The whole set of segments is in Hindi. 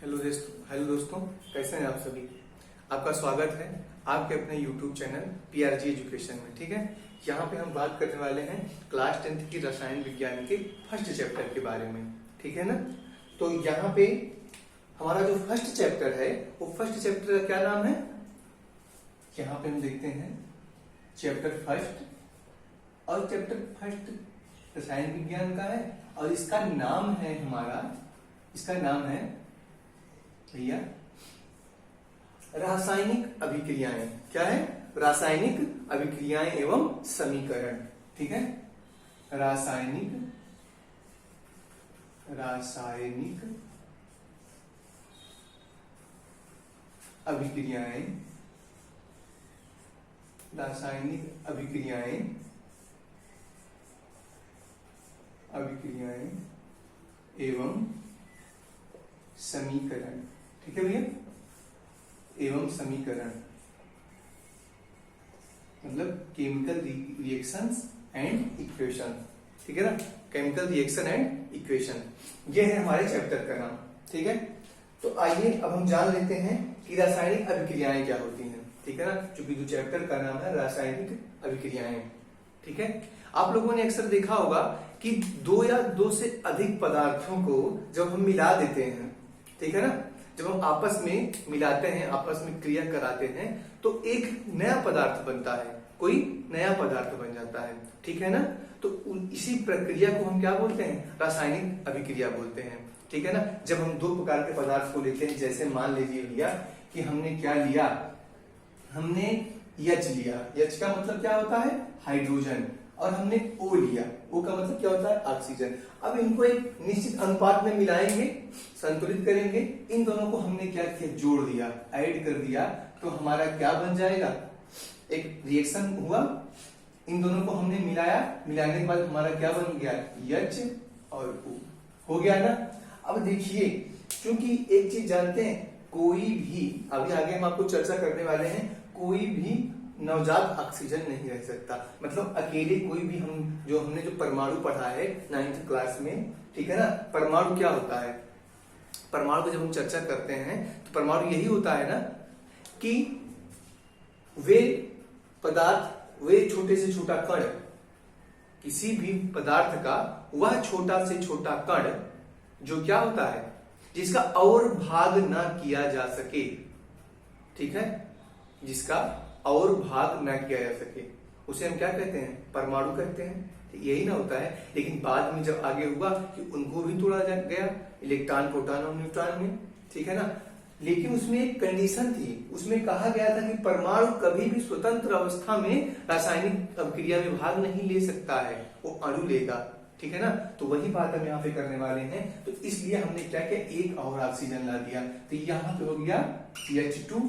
हेलो दोस्तों, कैसे हैं आप सभी। आपका स्वागत है आपके अपने YouTube चैनल PRG एजुकेशन में। ठीक है, यहाँ पे हम बात करने वाले हैं क्लास 10th की रसायन विज्ञान के फर्स्ट चैप्टर के बारे में। ठीक है ना। तो यहाँ पे हमारा जो फर्स्ट चैप्टर है वो फर्स्ट चैप्टर का क्या नाम है, यहाँ पे हम देखते हैं चैप्टर फर्स्ट। और चैप्टर फर्स्ट रसायन विज्ञान का है और इसका नाम है इसका नाम है भैया रासायनिक अभिक्रियाएं। क्या है? रासायनिक अभिक्रियाएं एवं समीकरण। ठीक है, रासायनिक अभिक्रियाएं एवं समीकरण। ठीक है भैया, एवं समीकरण मतलब केमिकल रिएक्शंस एंड इक्वेशन। ठीक है ना, केमिकल रिएक्शन एंड इक्वेशन, ये है हमारे चैप्टर का नाम। ठीक है, तो आइए अब हम जान लेते हैं कि रासायनिक अभिक्रियाएं क्या होती हैं। ठीक है ना, क्योंकि जो चैप्टर का नाम है रासायनिक अभिक्रियाएं। ठीक है, आप लोगों ने अक्सर देखा होगा कि दो या दो से अधिक पदार्थों को जब हम मिला देते हैं, ठीक है ना, जब हम आपस में मिलाते हैं, आपस में क्रिया कराते हैं, तो एक नया पदार्थ बनता है, कोई नया पदार्थ बन जाता है। ठीक है ना, तो इसी प्रक्रिया को हम क्या बोलते हैं? रासायनिक अभिक्रिया बोलते हैं। ठीक है ना, जब हम दो प्रकार के पदार्थ को लेते हैं, जैसे मान लीजिए भैया कि हमने क्या लिया, हमने H लिया। H का मतलब क्या होता है? हाइड्रोजन। और हमने O लिया, O का मतलब क्या होता है? ऑक्सीजन। अब इनको एक निश्चित अनुपात में मिलाएंगे, संतुलित करेंगे। इन दोनों को हमने क्या किया? जोड़ दिया, ऐड कर दिया, तो हमारा क्या बन जाएगा? एक रिएक्शन हुआ, इन दोनों को हमने मिलाया, मिलाने के बाद हमारा क्या बन गया? H और O हो गया ना। अब देखिए, क्योंकि एक चीज जानते हैं, कोई भी, अभी आगे हम आपको चर्चा करने वाले हैं, कोई भी नवजात ऑक्सीजन नहीं रह सकता। मतलब अकेले कोई भी, हमने जो परमाणु पढ़ा है 9th क्लास में, ठीक है ना, परमाणु क्या होता है? परमाणु को जब हम चर्चा करते हैं तो परमाणु यही होता है ना कि वे पदार्थ, वे छोटे से छोटा कण, किसी भी पदार्थ का वह छोटा से छोटा कण जो क्या होता है, जिसका और भाग ना किया जा सके। ठीक है, जिसका और भाग ना किया जा सके, उसे हम क्या कहते हैं? परमाणु कहते हैं। यही ना होता है। लेकिन बाद में जब आगे हुआ कि उनको भी तोड़ा गया, इलेक्ट्रॉन, प्रोटॉन और न्यूट्रॉन में। ठीक है ना, लेकिन उसमें एक कंडीशन थी, उसमें कहा गया था कि परमाणु कभी भी स्वतंत्र अवस्था में रासायनिक अभिक्रिया में भाग नहीं ले सकता है, वो अणु लेगा। ठीक है ना, तो वही बात हम यहाँ पे करने वाले हैं। तो इसलिए हमने क्या किया? एक और ऑक्सीजन ला दिया, तो यहाँ पे हो गया H2।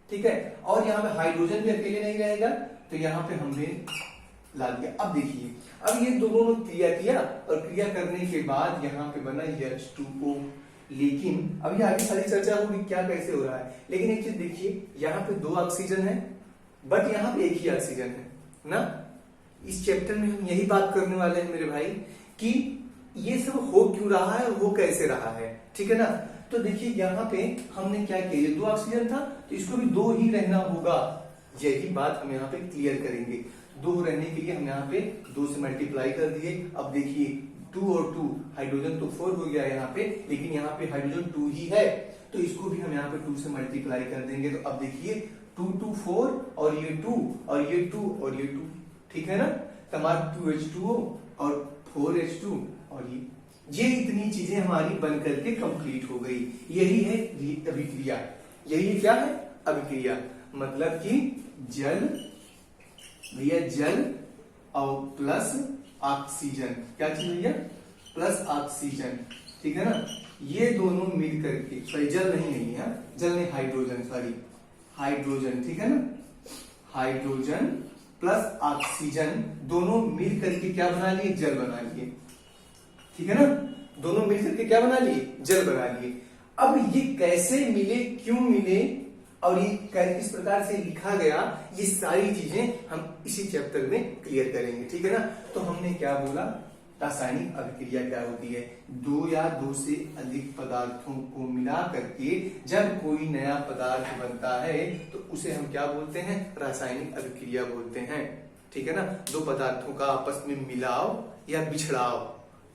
ठीक है, और यहाँ पे हाइड्रोजन भी अकेले नहीं रहेगा, तो यहाँ पे हमने ला दिया। अब देखिए, अब ये दोनों ने क्रिया किया और क्रिया करने के बाद यहाँ पे बना H2O। लेकिन अभी आगे सारी चर्चा होगी क्या कैसे हो रहा है। लेकिन एक चीज देखिए, यहाँ पे दो ऑक्सीजन है, बट यहाँ पे एक ही ऑक्सीजन है ना। इस चैप्टर में हम यही बात करने वाले हैं मेरे भाई कि ये सब हो क्यों रहा है और हो कैसे रहा है। ठीक है ना, तो देखिए यहाँ पे हमने क्या किया, ये दो ऑक्सीजन था तो इसको भी दो ही रहना होगा। यही बात हम यहाँ पे क्लियर करेंगे। दो रहने के लिए हम यहाँ पे 2 से मल्टीप्लाई कर दिए। अब देखिए 2 और 2, हाइड्रोजन तो 4 हो गया यहाँ पे, लेकिन यहाँ पे हाइड्रोजन 2 ही है, तो इसको भी हम यहाँ पे 2 से मल्टीप्लाई कर देंगे। तो अब देखिए 2 2 4 और ये 2 और ये 2 और ये 2। ठीक है ना, हमारा 2H2O और 4H2 और ये इतनी चीजें हमारी बनकर के कंप्लीट हो गई। यही है अभिक्रिया। यही क्या है? अभिक्रिया। मतलब कि जल, भैया जल और प्लस ऑक्सीजन, क्या चीज भैया? Plus oxygen. ठीक है ना, ये दोनों मिल करके, सॉरी जल नहीं है, जल नहीं, हाइड्रोजन, सॉरी हाइड्रोजन। ठीक है ना, हाइड्रोजन प्लस ऑक्सीजन दोनों मिल करके क्या बना लिए? जल बना लिए। ठीक है ना, दोनों मिलकर के क्या बना लिए? जल बना लिए। अब ये कैसे मिले, क्यों मिले और ये किस प्रकार से लिखा गया, ये सारी चीजें हम इसी चैप्टर में क्लियर करेंगे। ठीक है ना, तो हमने क्या बोला रासायनिक अभिक्रिया क्या होती है? दो या दो से अधिक पदार्थों को मिला करके जब कोई नया पदार्थ बनता है तो उसे हम क्या बोलते हैं? रासायनिक अभिक्रिया बोलते हैं। ठीक है ना? दो पदार्थों का आपस में मिलाव या बिछड़ाव,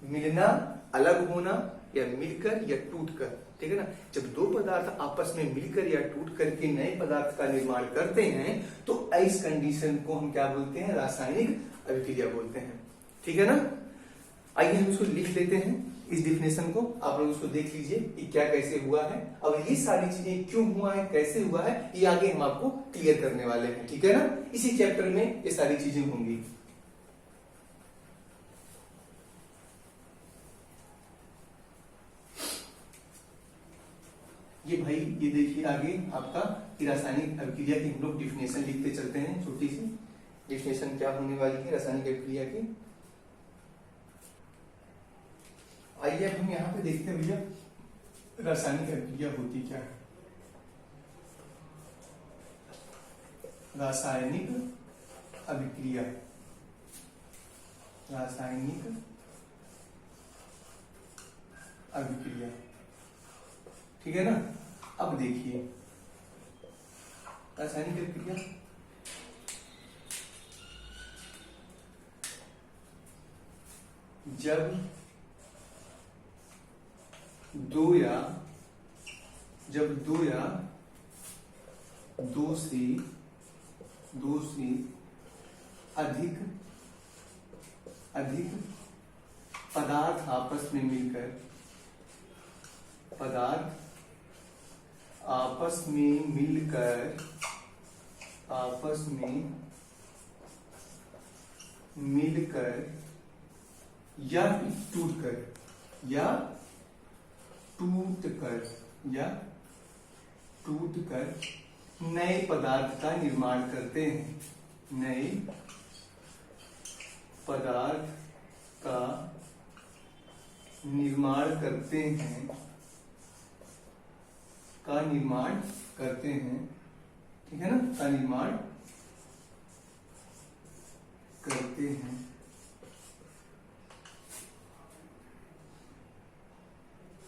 मिलना, अलग होना, या मिलकर या टूटकर। ठीक है ना? जब दो पदार्थ आपस में मिलकर या टूट करके नए पदार्थ का निर्माण करते हैं तो इस कंडीशन को हम क्या बोलते हैं? रासायनिक अभिक्रिया बोलते हैं। ठीक है ना? आइए हम इसको लिख लेते हैं, इस डिफिनेशन को आप लोग उसको देख लीजिए कि क्या कैसे हुआ है, और ये सारी चीजें क्यों हुआ है, कैसे हुआ है, ये आगे हम आपको क्लियर करने वाले हैं। ठीक है ना? इसी चैप्टर में ये सारी चीजें होंगी। ये भाई ये देखिए आगे आपका रासायनिक अभिक्रिया की हम लोग डिफिनेशन लिखते चलते हैं। छोटी सी डिफिनेशन क्या होने वाली है रासायनिक अभिक्रिया की। आइए अब हम यहाँ पे देखते हैं भैया रासायनिक अभिक्रिया होती क्या है। रासायनिक अभिक्रिया, रासायनिक अभिक्रिया, ठीक है ना? अब देखिए रासायनिक अभिक्रिया जब दो या दो से अधिक पदार्थ आपस में मिलकर या टूटकर नए पदार्थ का निर्माण करते हैं, नए पदार्थ का निर्माण करते हैं, ठीक है ना? का निर्माण करते हैं।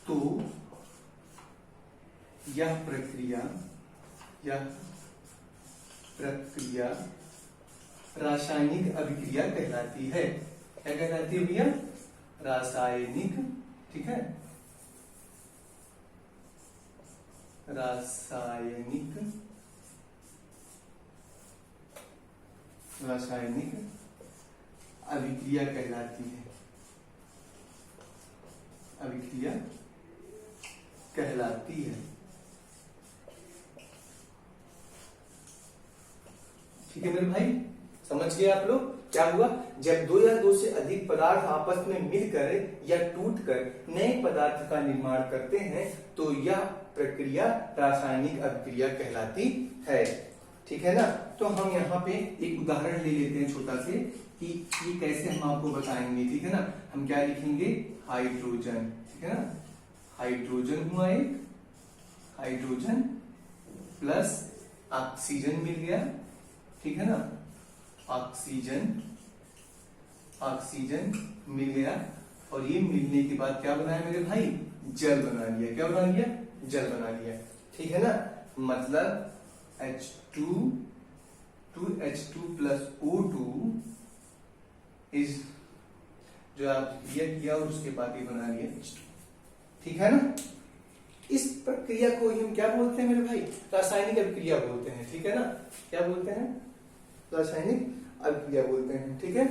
तो यह प्रक्रिया रासायनिक अभिक्रिया कहलाती है। क्या कहलाती है भैया? रासायनिक, ठीक है? रासायनिक अभिक्रिया कहलाती है, अभिक्रिया कहलाती है। ठीक है मेरे भाई, समझ गए आप लोग? क्या हुआ? जब दो या दो से अधिक पदार्थ आपस में मिलकर या टूटकर नए पदार्थ का निर्माण करते हैं तो यह प्रक्रिया रासायनिक अभिक्रिया कहलाती है। ठीक है ना? तो हम यहाँ पे एक उदाहरण ले लेते हैं छोटा से कि ये कैसे हम आपको बताएंगे। ठीक है ना? हम क्या लिखेंगे? हाइड्रोजन, ठीक है ना? हाइड्रोजन हुआ एक, हाइड्रोजन प्लस ऑक्सीजन मिल गया, ठीक है ना? ऑक्सीजन मिल गया, और ये मिलने के बाद क्या बनाया मेरे भाई? जल बना लिया। क्या बना लिया? जल बना लिया। ठीक है ना? मतलब H2 प्लस O2 इज जो आप किया और उसके बाद ये बना लिया H2। ठीक है ना? इस प्रक्रिया को हम क्या बोलते हैं मेरे भाई? रासायनिक अभिक्रिया बोलते हैं। ठीक है ना? क्या बोलते हैं? रासायनिक अभिक्रिया बोलते हैं। ठीक है?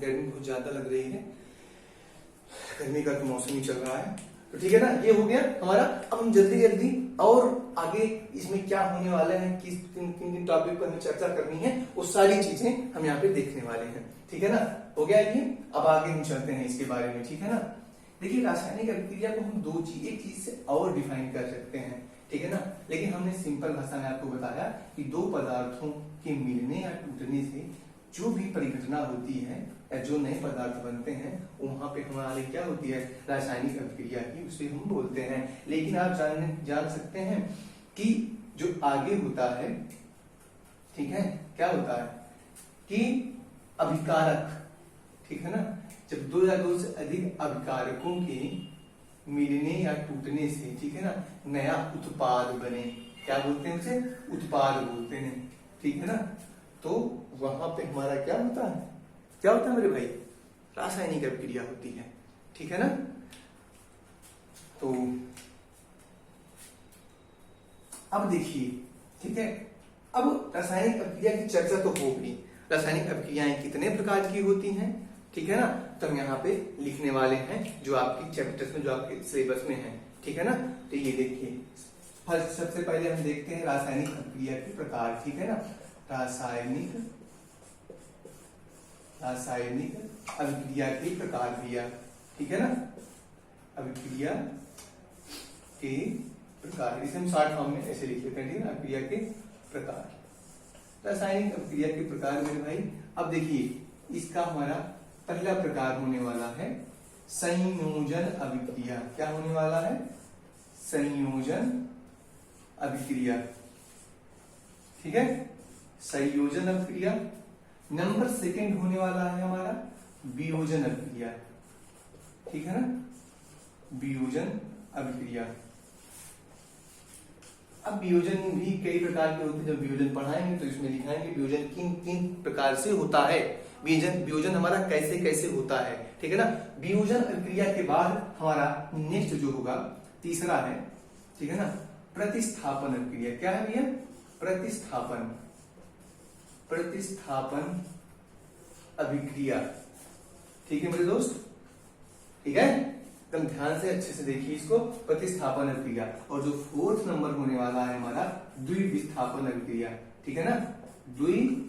गर्मी बहुत ज्यादा लग रही है, गर्मी का तो मौसम ही चल रहा है, तो ठीक है ना? ये हो गया हमारा। अब हम जल्दी और आगे इसमें क्या होने वाला है, किस किन टॉपिक पर हमें चर्चा करनी है, वो सारी चीजें हम यहाँ पे देखने वाले हैं। ठीक है ना? हो गया ये। अब आगे हम चलते हैं इसके बारे में। ठीक है ना? देखिए रासायनिक अभिक्रिया को हम एक चीज से और डिफाइन कर सकते हैं। ठीक है ना? लेकिन हमने सिंपल भाषा में आपको बताया कि दो पदार्थों के मिलने या टूटने से जो भी परिघटना होती है या जो नए पदार्थ बनते हैं वहां पे हमारे क्या होती है? रासायनिक अभिक्रिया की, उसे हम बोलते हैं। लेकिन आप जान सकते हैं कि जो आगे होता है, ठीक है, क्या होता है कि अभिकारक, ठीक है ना? जब दो या दो से अधिक अभिकारकों के मिलने या टूटने से, ठीक है ना, नया उत्पाद बने, क्या बोलते हैं उसे? उत्पाद बोलते हैं, ठीक है ना। तो वहां पे हमारा क्या होता है? क्या होता है मेरे भाई? रासायनिक अभिक्रिया होती है, ठीक है ना। तो अब देखिए, ठीक है, अब रासायनिक अभिक्रिया की चर्चा तो हो गई। रासायनिक अभिक्रियाएं कितने प्रकार की होती हैं, ठीक है ना, तो हम यहाँ पे लिखने वाले हैं जो आपकी चैप्टर्स में, जो आपके सिलेबस में है, ठीक है ना। तो ये देखिए, फर्स्ट सबसे पहले हम देखते हैं रासायनिक अभिक्रिया के प्रकार, ठीक है ना। रासायनिक अभिक्रिया के प्रकार दिया, ठीक है ना। अभिक्रिया के प्रकार, इसे हम शॉर्ट फॉर्म में ऐसे लिख लेते हैं, ठीक है ना, अभिक्रिया के प्रकार। रासायनिक अभिक्रिया के प्रकार मेरे भाई, अब देखिए, इसका हमारा पहला प्रकार होने वाला है संयोजन अभिक्रिया। क्या होने वाला है? संयोजन अभिक्रिया, ठीक है, संयोजन अभिक्रिया। नंबर सेकंड होने वाला है हमारा वियोजन अभिक्रिया, ठीक है ना, वियोजन अभिक्रिया। अब वियोजन भी कई प्रकार के होते हैं, जब वियोजन पढ़ाएंगे तो इसमें लिखाएंगे वियोजन किन किन प्रकार से होता है, वियोजन हमारा कैसे कैसे होता है, ठीक है ना। वियोजन अभिक्रिया के बाद हमारा नेक्स्ट जो होगा तीसरा है, ठीक है ना, प्रतिस्थापन अभिक्रिया। क्या है भैया? प्रतिस्थापन अभिक्रिया, ठीक है मेरे दोस्त, ठीक है, एकदम ध्यान से अच्छे से देखिए इसको, प्रतिस्थापन अभिक्रिया। और जो फोर्थ नंबर होने वाला है हमारा द्विविस्थापन अभिक्रिया, ठीक है ना, द्विविस्थापन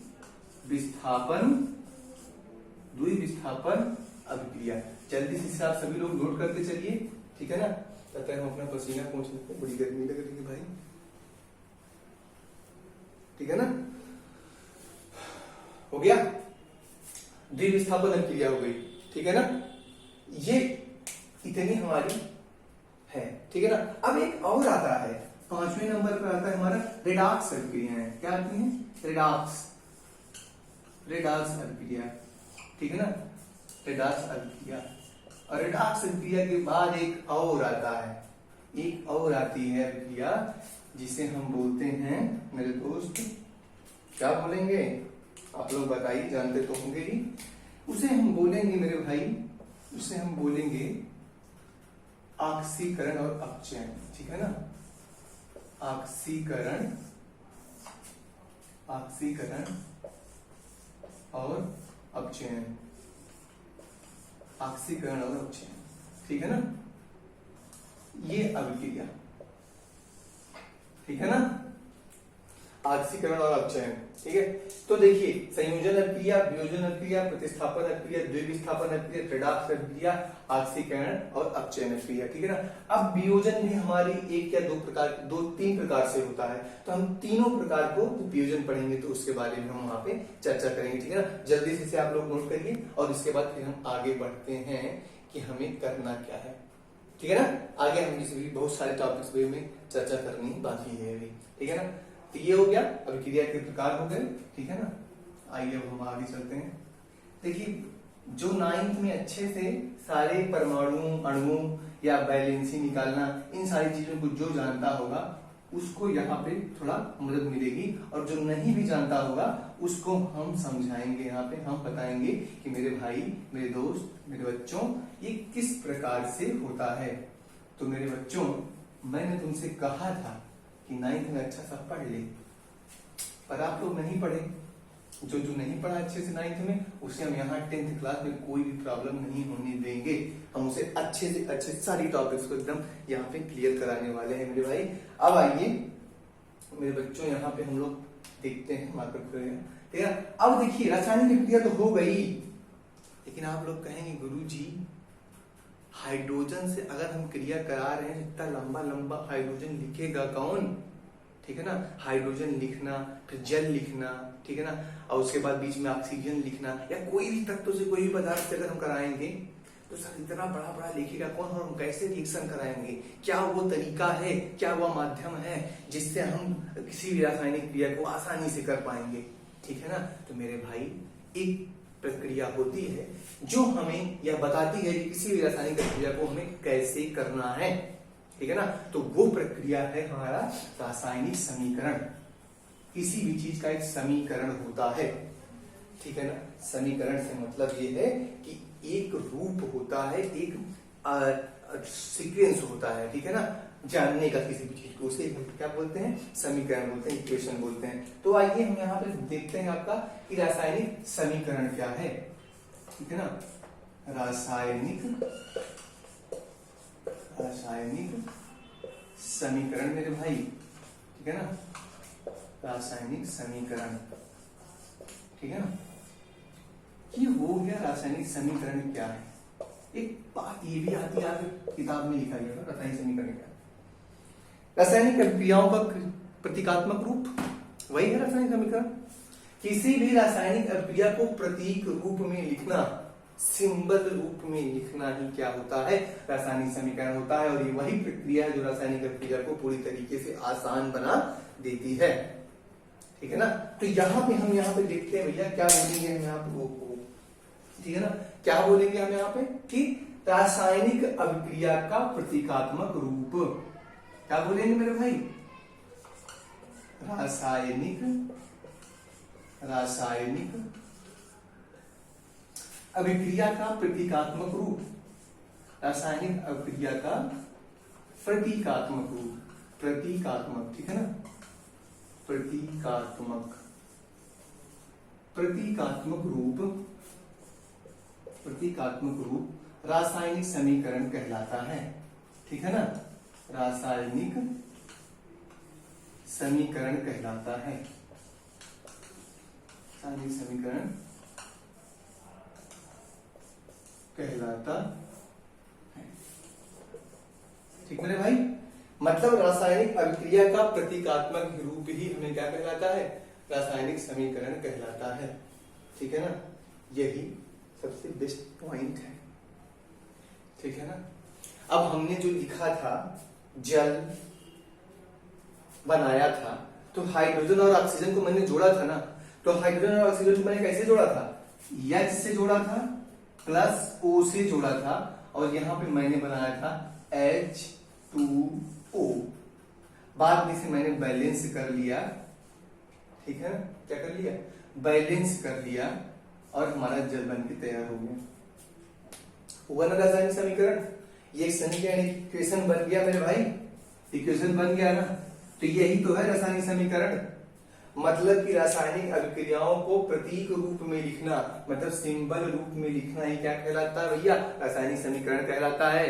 अभिक्रिया। जल्दी से आप सभी लोग नोट करते चलिए, ठीक है ना, तब तक हम अपना पसीना पोंछ लेते हैं, बड़ी गर्मी लग रही है भाई, ठीक है ना। हो गया, द्विविस्थापन अभिक्रिया हो गई, ठीक है ना। ये इतनी हमारी है, ठीक है ना। अब एक और आता है, 5वें नंबर पर आता है हमारा रेडॉक्स अभिक्रिया। क्या आती है? रेडॉक्स अभिक्रिया, ठीक है ना, रेडॉक्स अभिक्रिया। और रेडॉक्स अभिक्रिया के बाद एक और आता है, एक और आती है अभिक्रिया जिसे हम बोलते हैं मेरे दोस्त, क्या बोलेंगे आप लोग बताइए, जानते तो होंगे ही। उसे हम बोलेंगे मेरे भाई, उसे हम बोलेंगे ऑक्सीकरण और अपचयन, ठीक है ना। ऑक्सीकरण और अपचयन, ऑक्सीकरण और अपचयन, ठीक है ना, ये अभिक्रिया, ठीक है ना, ऑक्सीकरण और अपचयन, ठीक है। तो देखिए, संयोजन अभिक्रिया, वियोजन अभिक्रिया, प्रतिस्थापन अभिक्रिया, द्विविस्थापन अभिक्रिया, रेडॉक्स अभिक्रिया, ऑक्सीकरण और अपचयन अभिक्रिया, ठीक है ना। अब वियोजन भी हमारी एक या दो तीन प्रकार से होता है, तो हम तीनों प्रकार को वियोजन पढ़ेंगे तो उसके बारे में हम वहां पे चर्चा करेंगे, ठीक है ना। जल्दी से आप लोग नोट करिए, और इसके बाद फिर हम आगे बढ़ते हैं कि हमें करना क्या है, ठीक है ना। आगे हम इस बहुत सारे टॉपिक्स में चर्चा करनी बाकी है, ठीक है ना। तो ये हो गया, अभिक्रिया के प्रकार हो गए, ठीक है ना। आइए अब हम आगे चलते हैं। देखिए, जो 9th में अच्छे से सारे परमाणु, अणुओं या बैलेंसी निकालना, इन सारी चीजों को जो जानता होगा उसको यहाँ पे थोड़ा मदद मिलेगी, और जो नहीं भी जानता होगा उसको हम समझाएंगे, यहाँ पे हम बताएंगे कि मेरे भाई, मेरे दोस्त, मेरे बच्चों, ये किस प्रकार से होता है। तो मेरे बच्चों, मैंने तुमसे कहा था कि 9th में अच्छा सा पढ़ ले, पर आप लोग नहीं पढ़े। जो नहीं पढ़ा अच्छे से 9th में, उसे हम यहाँ 10th क्लास में कोई भी प्रॉब्लम नहीं होने देंगे। हम उसे अच्छे से अच्छे सारी टॉपिक्स को एकदम यहाँ पे क्लियर कराने वाले हैं मेरे भाई। अब आइए मेरे बच्चों, यहाँ पे हम लोग देखते हैं, मार्कर करें, ठीक है। अब देखिए, रासायनिक अभिक्रिया तो हो गई, लेकिन आप लोग कहेंगे गुरुजी, हाइड्रोजन से अगर हम क्रिया करा रहे हैं, इतना लंबा लंबा हाइड्रोजन लिखेगा कौन, ठीक है ना। हाइड्रोजन लिखना, फिर जल लिखना, ठीक है ना, और उसके बाद बीच में ऑक्सीजन लिखना, या कोई भी तत्व से कोई भी पदार्थ से अगर हम कराएंगे तो सर इतना बड़ा बड़ा लिखेगा कौन, और हम कैसे रिएक्शन कराएंगे, क्या वो तरीका है, क्या वो माध्यम है जिससे हम किसी भी रासायनिक क्रिया को आसानी से कर पाएंगे, ठीक है ना। तो मेरे भाई, एक प्रक्रिया होती है जो हमें यह बताती है कि किसी भी रासायनिक प्रक्रिया को हमें कैसे करना है, ठीक है ना। तो वो प्रक्रिया है हमारा रासायनिक समीकरण। किसी भी चीज का एक समीकरण होता है, ठीक है ना। समीकरण से मतलब ये है कि एक रूप होता है, एक सीक्वेंस होता है, ठीक है ना, जानने का किसी भी चीज को, उसे हम क्या बोलते हैं, समीकरण बोलते हैं, इक्वेशन बोलते हैं। तो आइए हम यहाँ पे देखते हैं आपका कि रासायनिक समीकरण क्या है, ठीक है ना। रासायनिक समीकरण मेरे भाई, ठीक है ना, रासायनिक समीकरण, ठीक है ना। ये हो गया रासायनिक समीकरण क्या है। एक बात ये भी आती है, आपकी किताब में लिखा गया था रासायनिक समीकरण क्या है। रासायनिक अभिक्रियाओं का प्रतीकात्मक रूप, वही है रासायनिक समीकरण। किसी भी रासायनिक अभिक्रिया को प्रतीक रूप में लिखना, सिंबल रूप में लिखना ही क्या होता है, रासायनिक समीकरण होता है। और ये वही प्रक्रिया है जो रासायनिक अभिक्रिया को पूरी तरीके से आसान बना देती है, ठीक है ना। तो यहाँ पे देखते हैं भैया क्या बोलेंगे हम यहाँ पे, ठीक है ना, क्या बोलेंगे हम यहाँ पे कि रासायनिक अभिक्रिया का प्रतीकात्मक रूप, क्या बोलेंगे मेरे भाई, रासायनिक अभिक्रिया का प्रतीकात्मक रूप, रासायनिक अभिक्रिया का प्रतीकात्मक रूप, प्रतीकात्मक, ठीक है ना, प्रतीकात्मक रूप रासायनिक समीकरण कहलाता है, ठीक है ना। रासायनिक समीकरण कहलाता है, रासायनिक समीकरण कहलाता है, ठीक मेरे भाई। मतलब रासायनिक अभिक्रिया का प्रतीकात्मक रूप ही हमें क्या कहलाता है, रासायनिक समीकरण कहलाता है, ठीक है ना। यही सबसे बेस्ट पॉइंट है, ठीक है ना। अब हमने जो लिखा था, जल बनाया था, तो हाइड्रोजन और ऑक्सीजन को मैंने जोड़ा था ना, तो हाइड्रोजन और ऑक्सीजन को मैंने कैसे जोड़ा था, H से जोड़ा था प्लस O से जोड़ा था, और यहां पे मैंने बनाया था H2O। बाद में से मैंने बैलेंस कर लिया, ठीक है ना, क्या कर लिया, बैलेंस कर लिया, और हमारा जल बन के तैयार हो गया। हुआ ना रासायनिक समीकरण, ये समीकरण इक्वेशन बन गया मेरे भाई, इक्वेशन बन गया ना। तो यही तो है रासायनिक समीकरण। मतलब कि रासायनिक अभिक्रियाओं को प्रतीक रूप में लिखना, मतलब सिंबल रूप में लिखना ही क्या कहलाता है भैया, रासायनिक समीकरण कहलाता है।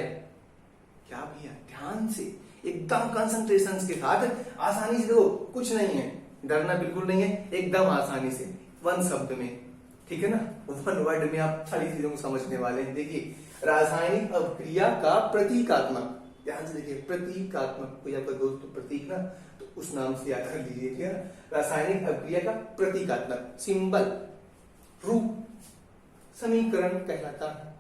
क्या भैया, ध्यान से एकदम कंसंट्रेशन के साथ, आसानी से देखो, कुछ नहीं है, डरना बिल्कुल नहीं है, एकदम आसानी से वन शब्द में, ठीक है ना, वन वर्ड में आप सारी चीजों को समझने वाले हैं। देखिए, रासायनिक अभिक्रिया का प्रतीकात्मक, ध्यान से देखिए, प्रतीकात्मक, कोई आपका दोस्त तो प्रतीक ना, तो उस नाम से याद कर लीजिए, ठीक है ना। रासायनिक अभिक्रिया का प्रतीकात्मक, सिंबल रूप समीकरण कहलाता है,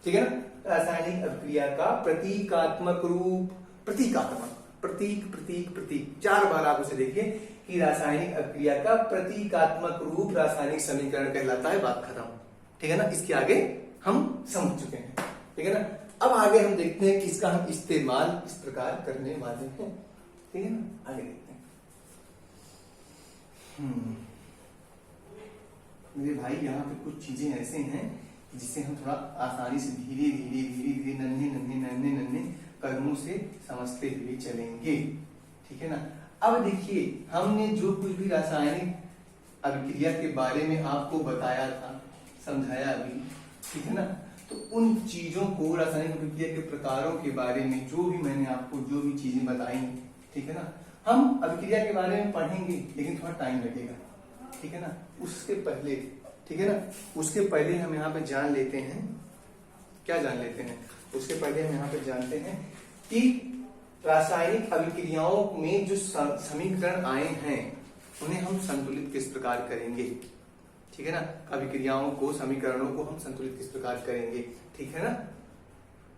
ठीक है ना। रासायनिक अभिक्रिया का प्रतीकात्मक रूप, प्रतीकात्मक, प्रतीक प्रतीक प्रतीक, 4 बार आप उसे देखिए कि रासायनिक अभिक्रिया का प्रतीकात्मक रूप रासायनिक समीकरण कहलाता है, बात खत्म, ठीक है ना। इसके आगे हम समझ चुके हैं, ठीक है ना। अब आगे हम देखते हैं कि इसका हम इस्तेमाल किस प्रकार करने वाले हैं, ठीक है ना, आगे देखते हैं। मेरे भाई, यहाँ पे कुछ चीजें ऐसे हैं जिसे हम थोड़ा आसानी से धीरे धीरे धीरे धीरे नन्हे नन्हे नन्हे नन्हे कदमों से समझते हुए चलेंगे, ठीक है ना। अब देखिए, हमने जो कुछ भी रासायनिक अभिक्रिया के बारे में आपको बताया था, समझाया अभी, ठीक है ना, तो उन चीजों को, रासायनिक अभिक्रिया के प्रकारों के बारे में जो भी मैंने आपको जो भी चीजें बताई, ठीक है ना, हम अभिक्रिया के बारे में पढ़ेंगे, लेकिन थोड़ा टाइम लगेगा, ठीक है ना। उसके पहले, ठीक है ना, उसके पहले हम यहाँ पे जान लेते हैं, क्या जान लेते हैं, उसके पहले हम यहाँ पे जानते हैं कि रासायनिक अभिक्रियाओं में जो समीकरण आए हैं उन्हें हम संतुलित किस प्रकार करेंगे, ठीक है ना। अभिक्रियाओं को, समीकरणों को हम संतुलित किस प्रकार करेंगे, ठीक है ना।